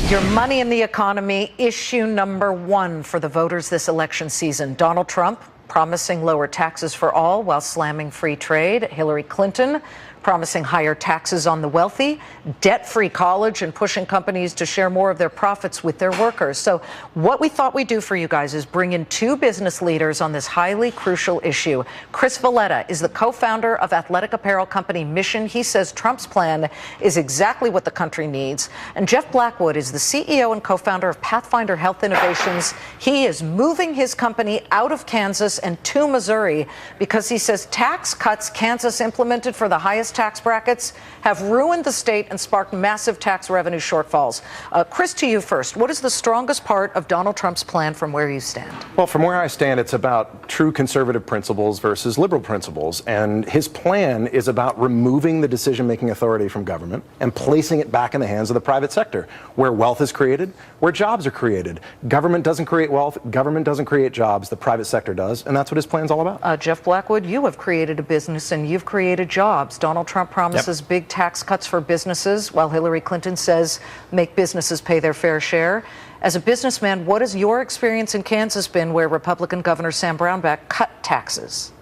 Your money in the economy, issue number one for the voters this election season. Donald Trump promising lower taxes for all while slamming free trade. Hillary Clinton promising higher taxes on the wealthy, debt-free college, and pushing companies to share more of their profits with their workers. So what we thought we'd do for you guys is bring in two business leaders on this highly crucial issue. Chris Valletta is the co-founder of athletic apparel company Mission. He says Trump's plan is exactly what the country needs. And Jeff Blackwood is the CEO and co-founder of Pathfinder Health Innovations. He is moving his company out of Kansas and to Missouri because he says tax cuts Kansas implemented for the highest tax brackets have ruined the state and sparked massive tax revenue shortfalls. Chris, to you first. What is the strongest part of Donald Trump's plan from where you stand? Well, from where I stand, it's about true conservative principles versus liberal principles. And his plan is about removing the decision-making authority from government and placing it back in the hands of the private sector, where wealth is created, where jobs are created. Government doesn't create wealth. Government doesn't create jobs. The private sector does. And that's what his plan's all about. Jeff Blackwood, you have created a business and you've created jobs. Donald Trump promises big tax cuts for businesses, while Hillary Clinton says make businesses pay their fair share. As a businessman, what has your experience in Kansas been where Republican Governor Sam Brownback cut taxes?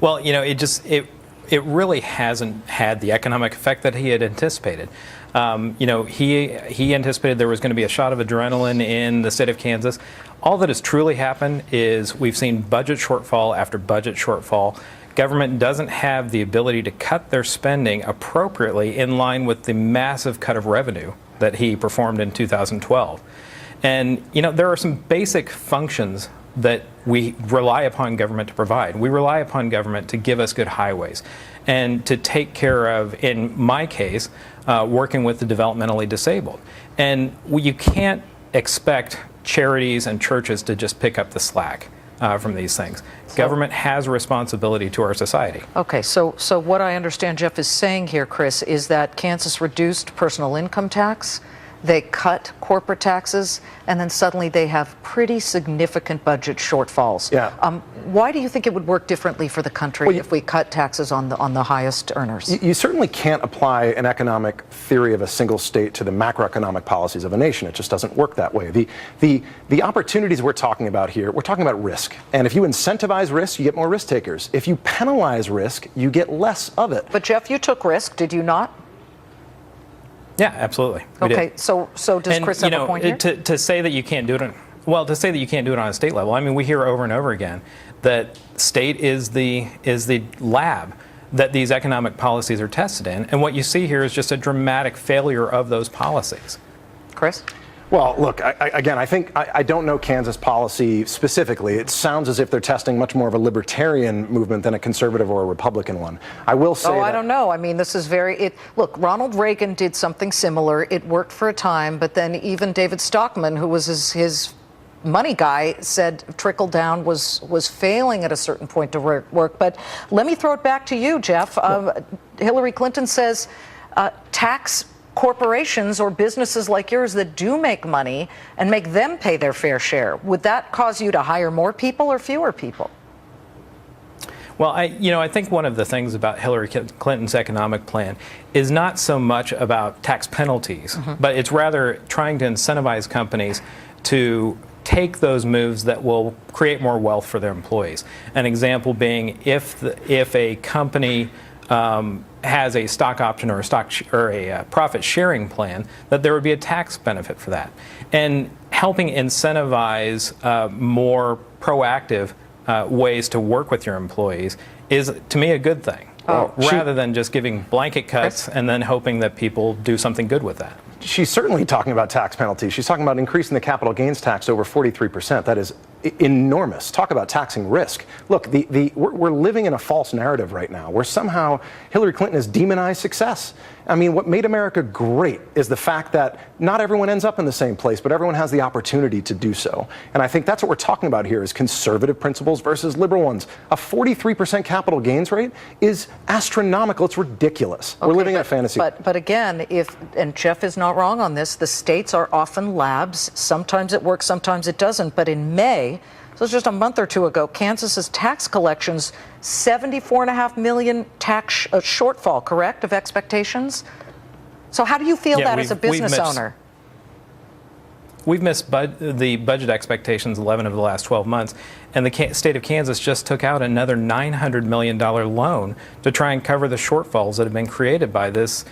Well, you know, it really hasn't had the economic effect that he had anticipated. You know, he anticipated there was going to be a shot of adrenaline in the state of Kansas. All that has truly happened is we've seen budget shortfall after budget shortfall. Government doesn't have the ability to cut their spending appropriately in line with the massive cut of revenue that he performed in 2012. And, you know, there are some basic functions that we rely upon government to provide. We rely upon government to give us good highways and to take care of, in my case, working with the developmentally disabled. And you can't expect charities and churches to just pick up the slack from these things. Government has a responsibility to our society. Okay, so what I understand Jeff is saying here, Chris, is that Kansas reduced personal income tax, they cut corporate taxes, and then suddenly they have pretty significant budget shortfalls. Yeah. Why do you think it would work differently for the country if we cut taxes on the highest earners? You certainly can't apply an economic theory of a single state to the macroeconomic policies of a nation. It just doesn't work that way. The opportunities we're talking about here, we're talking about risk. And if you incentivize risk, you get more risk takers. If you penalize risk, you get less of it. But Jeff, you took risk, did you not? Yeah, absolutely. Okay, so does Chris have a point here? To say that you can't do it to say that you can't do it on a state level, I mean, we hear over and over again that state is the lab that these economic policies are tested in, and what you see here is just a dramatic failure of those policies. Chris? Well, look, again, I think I don't know Kansas policy specifically. It sounds as if they're testing much more of a libertarian movement than a conservative or a Republican one. I will say I don't know. I mean, this is look, Ronald Reagan did something similar. It worked for a time, but then even David Stockman, who was his money guy, said Trickle Down was failing at a certain point to work. But let me throw it back to you, Jeff. Hillary Clinton says tax corporations or businesses like yours that do make money and make them pay their fair share. Would that cause you to hire more people or fewer people? Well, I think one of the things about Hillary Clinton's economic plan is not so much about tax penalties, but it's rather trying to incentivize companies to take those moves that will create more wealth for their employees. An example being if a company has a stock option or a profit sharing plan, that there would be a tax benefit for that. And helping incentivize more proactive ways to work with your employees is, to me, a good thing. Rather than just giving blanket cuts and then hoping that people do something good with that. She's certainly talking about tax penalties. She's talking about increasing the capital gains tax over 43%. That is enormous. Talk about taxing risk. Look, we're living in a false narrative right now where somehow Hillary Clinton has demonized success. I mean, what made America great is the fact that not everyone ends up in the same place, but everyone has the opportunity to do so. And I think that's what we're talking about here is conservative principles versus liberal ones. A 43% capital gains rate is astronomical. It's ridiculous. We're living in a fantasy. But again, and Jeff is not wrong on this, the states are often labs. Sometimes it works, sometimes it doesn't. But in May, so just a month or two ago, Kansas's tax collections, $74.5 million tax shortfall, correct, of expectations? So how do you feel Yeah, that as a business owner? We've missed the budget expectations 11 of the last 12 months, and the state of Kansas just took out another $900 million loan to try and cover the shortfalls that have been created by this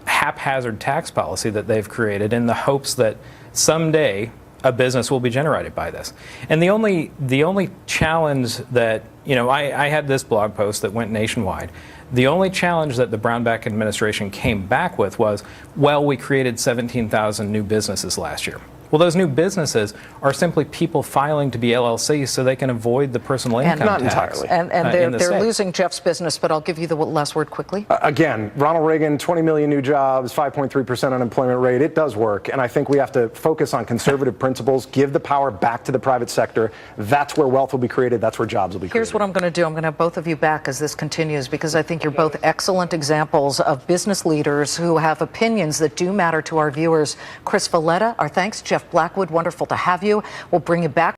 haphazard tax policy that they've created in the hopes that someday a business will be generated by this. And the only challenge that, I had this blog post that went nationwide. The only challenge that the Brownback administration came back with was, well, we created 17,000 new businesses last year. Well, those new businesses are simply people filing to be LLCs so they can avoid the personal income not tax. entirely. And they're losing Jeff's business, but I'll give you the last word quickly. Again, Ronald Reagan, 20 million new jobs, 5.3% unemployment rate. It does work. And I think we have to focus on conservative principles, give the power back to the private sector. That's where wealth will be created. That's where jobs will be created. Here's what I'm going to do. I'm going to have both of you back as this continues, because I think you're both excellent examples of business leaders who have opinions that do matter to our viewers. Chris Valletta, our thanks. Jeff Blackwood, wonderful to have you. We'll bring you back.